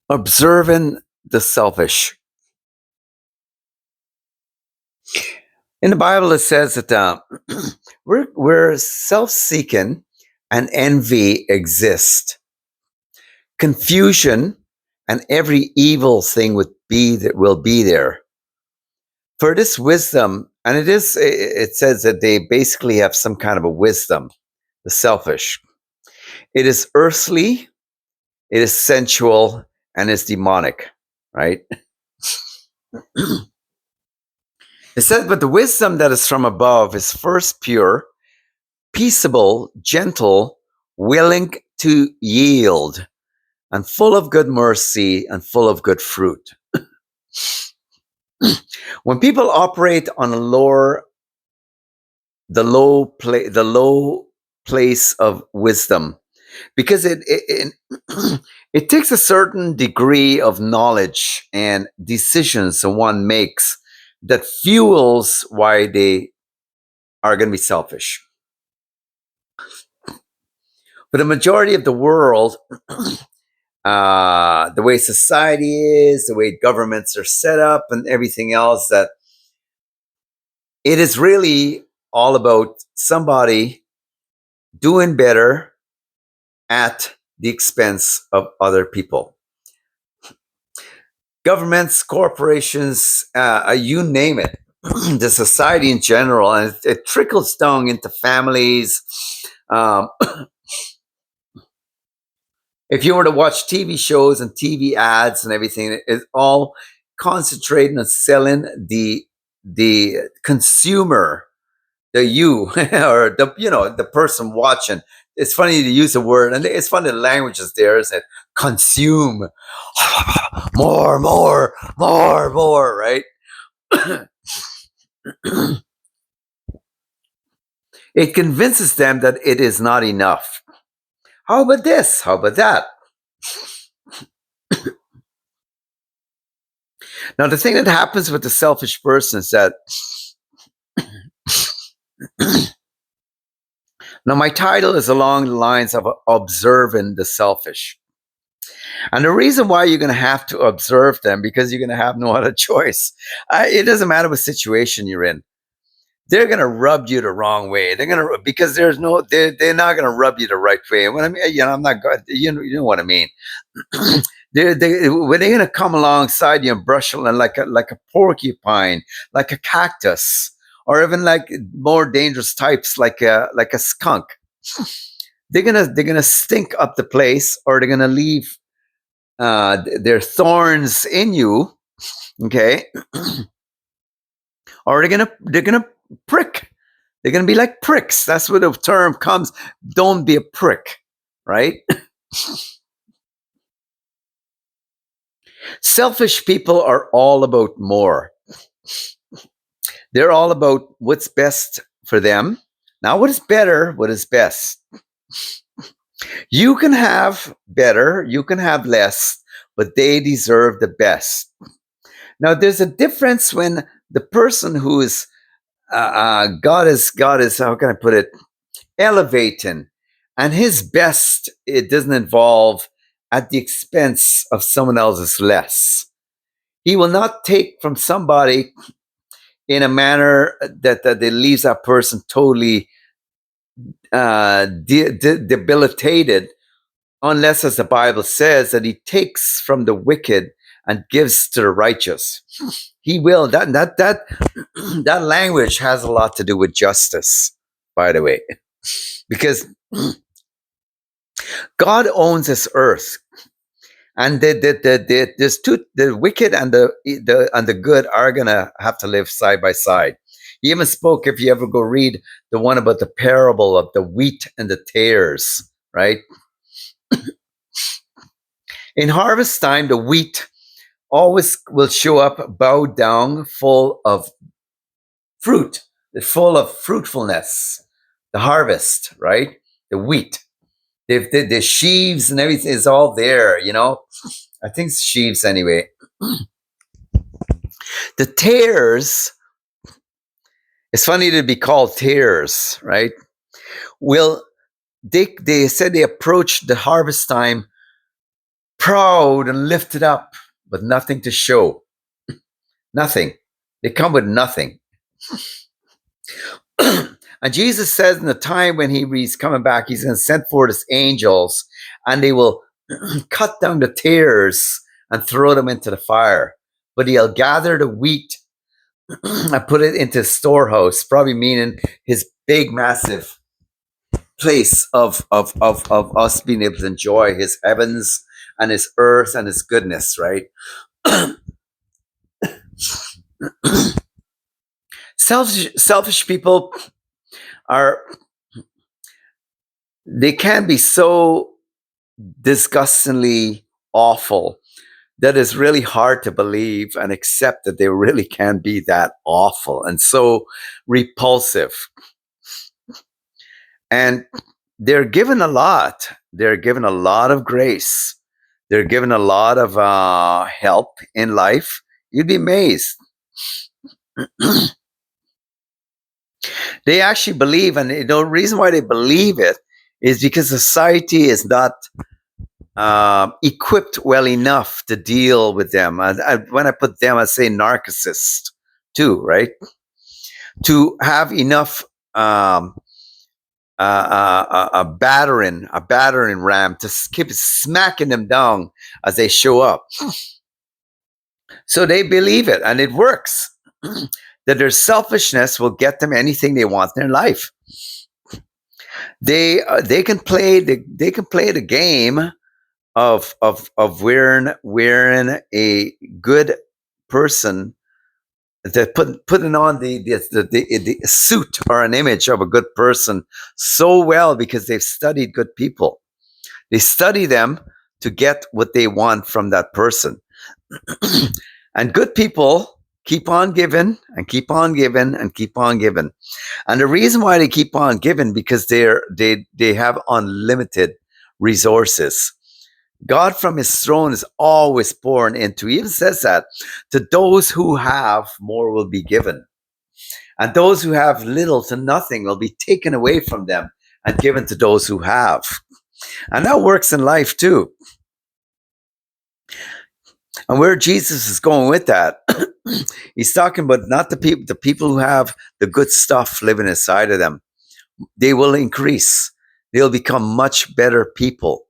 Observing the selfish. In the Bible, it says that we're self-seeking and envy exist. Confusion and every evil thing will be there. For this wisdom, and it says that they basically have some kind of a wisdom, the selfish. It is earthly, it is sensual, and it's demonic, right? It says, but the wisdom that is from above is first pure, peaceable, gentle, willing to yield, and full of good mercy and full of good fruit. When people operate on the low place of wisdom, because it takes a certain degree of knowledge and decisions that one makes that fuels why they are going to be selfish. For the majority of the world, the way society is, the way governments are set up, and everything else, that it is really all about somebody doing better at the expense of other people. Governments, corporations, you name it, the society in general, and it trickles down into families. If you were to watch TV shows and TV ads and everything, it's all concentrating on selling the consumer, the you or the person watching. It's funny to use the word, and it's funny the language is there. Is it consume more, right? It convinces them that it is not enough. How about this? How about that? Now, the thing that happens with the selfish person is that now my title is along the lines of observing the selfish. And the reason why you're going to have to observe them, because you're going to have no other choice. It doesn't matter what situation you're in. They're going to rub you the wrong way. They're going to, because they're not going to rub you the right way. When I mean, I'm not good. You know what I mean. when they're going to come alongside you and brush you like a porcupine, like a cactus, or even like more dangerous types like a skunk. They're gonna stink up the place, or they're gonna leave their thorns in you, okay? Or they're gonna prick. They're gonna be like pricks. That's where the term comes. Don't be a prick, right? Selfish people are all about more. They're all about what's best for them. Not what is better, what is best. You can have better, you can have less, but they deserve the best. Now, there's a difference when the person who is God is how can I put it, elevating, and his best, it doesn't involve at the expense of someone else's less. He will not take from somebody in a manner that leaves that person totally debilitated, unless, as the Bible says, that he takes from the wicked and gives to the righteous. He will. That language has a lot to do with justice, by the way, because God owns this earth, and the wicked and the good are gonna have to live side by side. He even spoke, if you ever go read the one about the parable of the wheat and the tares, right? In harvest time, the wheat always will show up bowed down, full of fruit, full of fruitfulness. The harvest, right? The wheat, the sheaves and everything is all there, I think it's sheaves anyway. The tares, it's funny to be called tares, right? Well, they said they approached the harvest time proud and lifted up, but nothing to show. Nothing. They come with nothing. And Jesus says in the time when he's coming back, he's going to send forth his angels and they will cut down the tares and throw them into the fire. But he'll gather the wheat and put it into his storehouse, probably meaning his big, massive place of us being able to enjoy his heavens and his earth and his goodness, right? Selfish people they can be so disgustingly awful that it's really hard to believe and accept that they really can be that awful and so repulsive. And they're given a lot. They're given a lot of grace. They're given a lot of help in life. You'd be amazed. They actually believe, and the reason why they believe it is because society is not equipped well enough to deal with them. When I put them, I say narcissists too, right? To have enough a battering ram to keep smacking them down as they show up. So they believe it, and it works. That their selfishness will get them anything they want in their life. They can play the game of wearing a good person, that putting on the suit or an image of a good person so well because they've studied good people. They study them to get what they want from that person. And good people keep on giving and keep on giving and keep on giving. And the reason why they keep on giving, because they have unlimited resources. God from his throne is always pouring into. He even says that to those who have, more will be given. And those who have little to nothing will be taken away from them and given to those who have. And that works in life too. And where Jesus is going with that, he's talking about not the people who have the good stuff living inside of them. They will increase. They'll become much better people.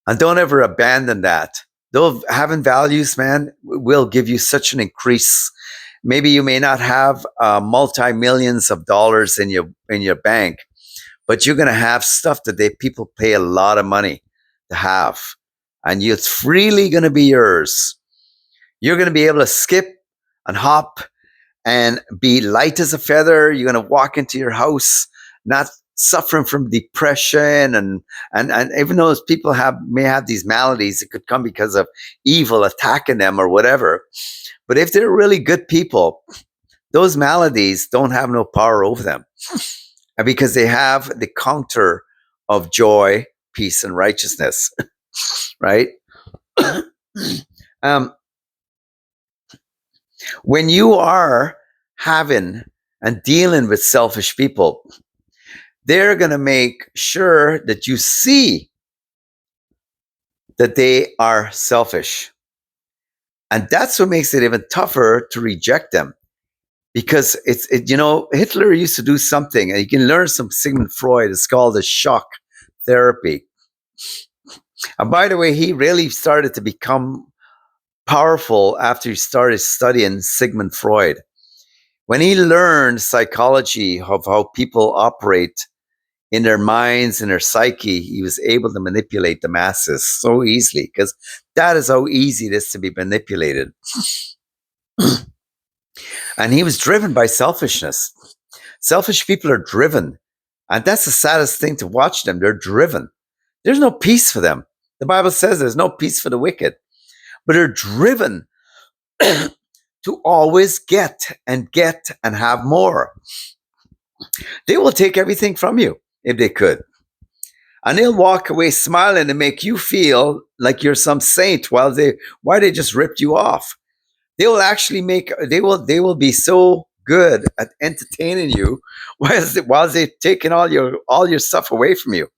And don't ever abandon that. Though having values, man, will give you such an increase. Maybe you may not have multi-millions of dollars in your bank, but you're going to have stuff that people pay a lot of money to have. And it's freely going to be yours. You're going to be able to skip and hop and be light as a feather. You're going to walk into your house not suffering from depression, and even though people may have these maladies, it could come because of evil attacking them or whatever. But if they're really good people, those maladies don't have no power over them, and because they have the counter of joy, peace, and righteousness, right? When you are having and dealing with selfish people, they're going to make sure that you see that they are selfish. And that's what makes it even tougher to reject them. Because Hitler used to do something, and you can learn some Sigmund Freud. It's called the shock therapy. And by the way, he really started to become powerful after he started studying Sigmund Freud. When he learned psychology of how people operate in their minds and their psyche, he was able to manipulate the masses so easily, because that is how easy it is to be manipulated. And he was driven by selfishness. Selfish people are driven. And that's the saddest thing to watch them. They're driven. There's no peace for them. The Bible says there's no peace for the wicked. But they're driven to always get and have more. They will take everything from you if they could. And they'll walk away smiling and make you feel like you're some saint why they just ripped you off. They will actually they will be so good at entertaining you while they're taking all your stuff away from you.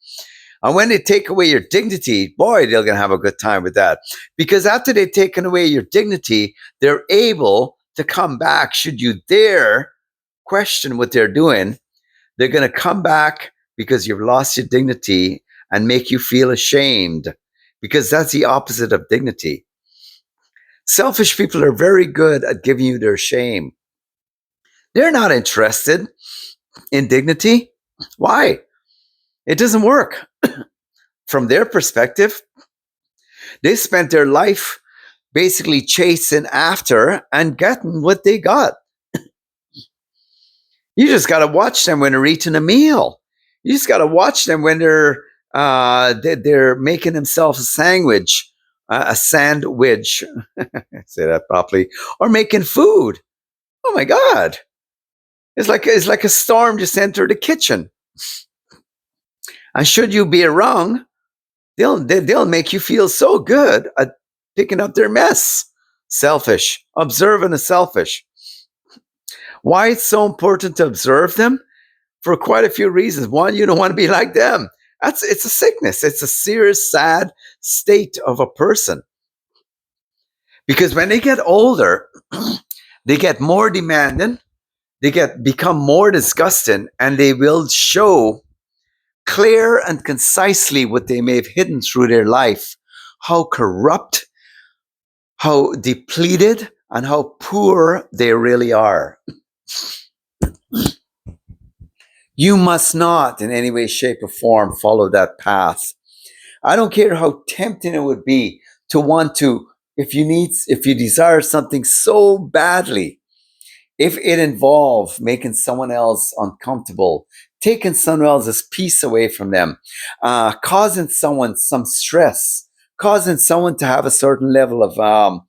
And when they take away your dignity, boy, they're going to have a good time with that. Because after they've taken away your dignity, they're able to come back. Should you dare question what they're doing, they're going to come back because you've lost your dignity and make you feel ashamed, because that's the opposite of dignity. Selfish people are very good at giving you their shame. They're not interested in dignity. Why? It doesn't work. From their perspective, they spent their life basically chasing after and getting what they got. You just got to watch them when they're eating a meal. You just got to watch them when they're making themselves a sandwich, say that properly, or making food. Oh my God. It's like a storm just entered the kitchen. And should you be wrong, they'll make you feel so good at picking up their mess. Selfish. Observant is selfish. Why it's so important to observe them? For quite a few reasons. One, you don't want to be like them. It's a sickness. It's a serious, sad state of a person. Because when they get older, they get more demanding, they become more disgusting, and they will show clear and concisely what they may have hidden through their life, how corrupt, how depleted, and how poor they really are. You must not in any way, shape, or form follow that path. I don't care how tempting it would be to want to, if you desire something so badly, if it involves making someone else uncomfortable, taking someone else's peace away from them, causing someone some stress, causing someone to have a certain level of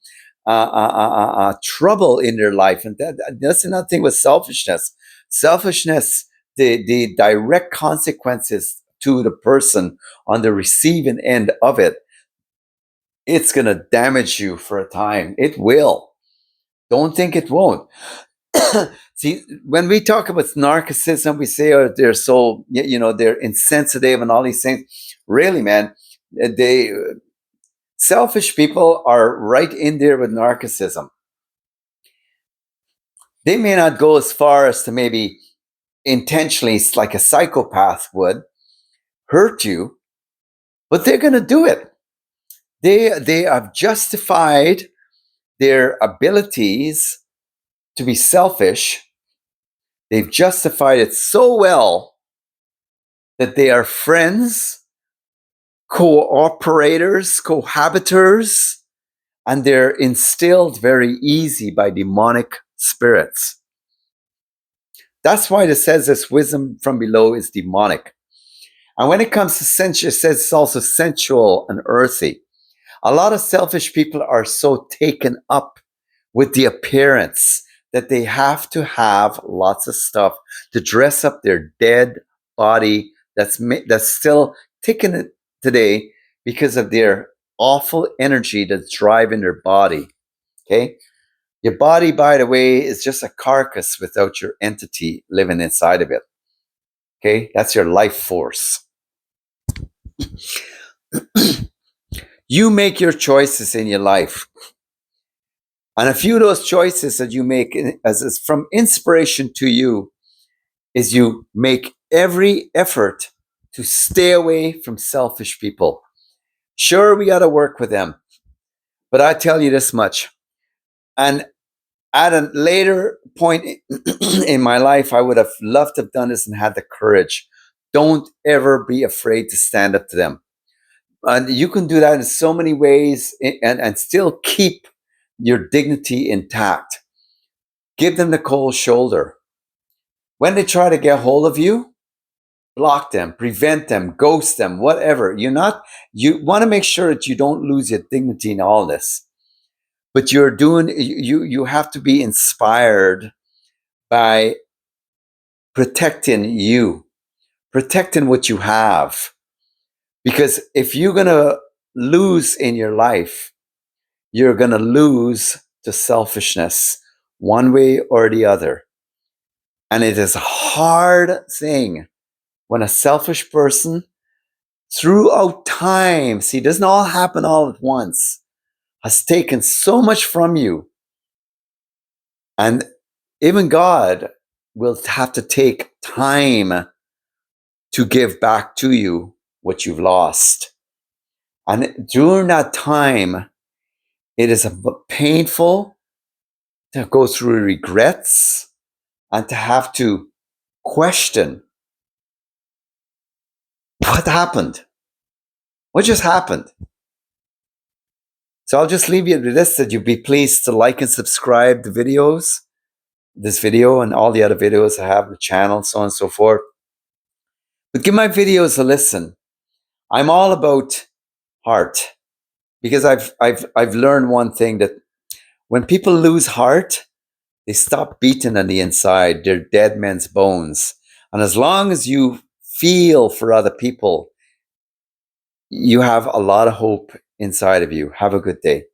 trouble in their life. And that's another thing with selfishness. Selfishness, the direct consequences to the person on the receiving end of it, it's going to damage you for a time. It will. Don't think it won't. See, when we talk about narcissism, we say, oh, they're so, they're insensitive and all these things. Really, man, selfish people are right in there with narcissism. They may not go as far as to maybe intentionally, like a psychopath would, hurt you, but they're going to do it. They have justified their abilities to be selfish. They've justified it so well that they are friends, cooperators, cohabitors, and they're instilled very easy by demonic spirits. That's why it says this wisdom from below is demonic. And when it comes to sensual, it says it's also sensual and earthy. A lot of selfish people are so taken up with the appearance that they have to have lots of stuff to dress up their dead body that's still ticking today because of their awful energy that's driving their body. Okay? Your body, by the way, is just a carcass without your entity living inside of it. Okay? That's your life force. You make your choices in your life. And a few of those choices that you make as is from inspiration to you is you make every effort to stay away from selfish people. Sure, we got to work with them. But I tell you this much. And at a later point in my life, I would have loved to have done this and had the courage. Don't ever be afraid to stand up to them. And you can do that in so many ways and still keep your dignity intact. Give them the cold shoulder. When they try to get hold of you, block them, prevent them, ghost them, whatever. You want to make sure that you don't lose your dignity in all this. But you have to be inspired by protecting you, protecting what you have. Because if you're going to lose in your life, you're going to lose to selfishness one way or the other. And it is a hard thing when a selfish person throughout time, see, it doesn't all happen all at once, has taken so much from you. And even God will have to take time to give back to you what you've lost. And during that time, it is painful to go through regrets and to have to question what happened? What just happened? So I'll just leave you with this, that you'd be pleased to like and subscribe the videos, this video and all the other videos I have on the channel, so on and so forth. But give my videos a listen. I'm all about heart, because I've learned one thing, that when people lose heart, they stop beating on the inside. They're dead men's bones. And as long as you feel for other people, you have a lot of hope inside of you. Have a good day.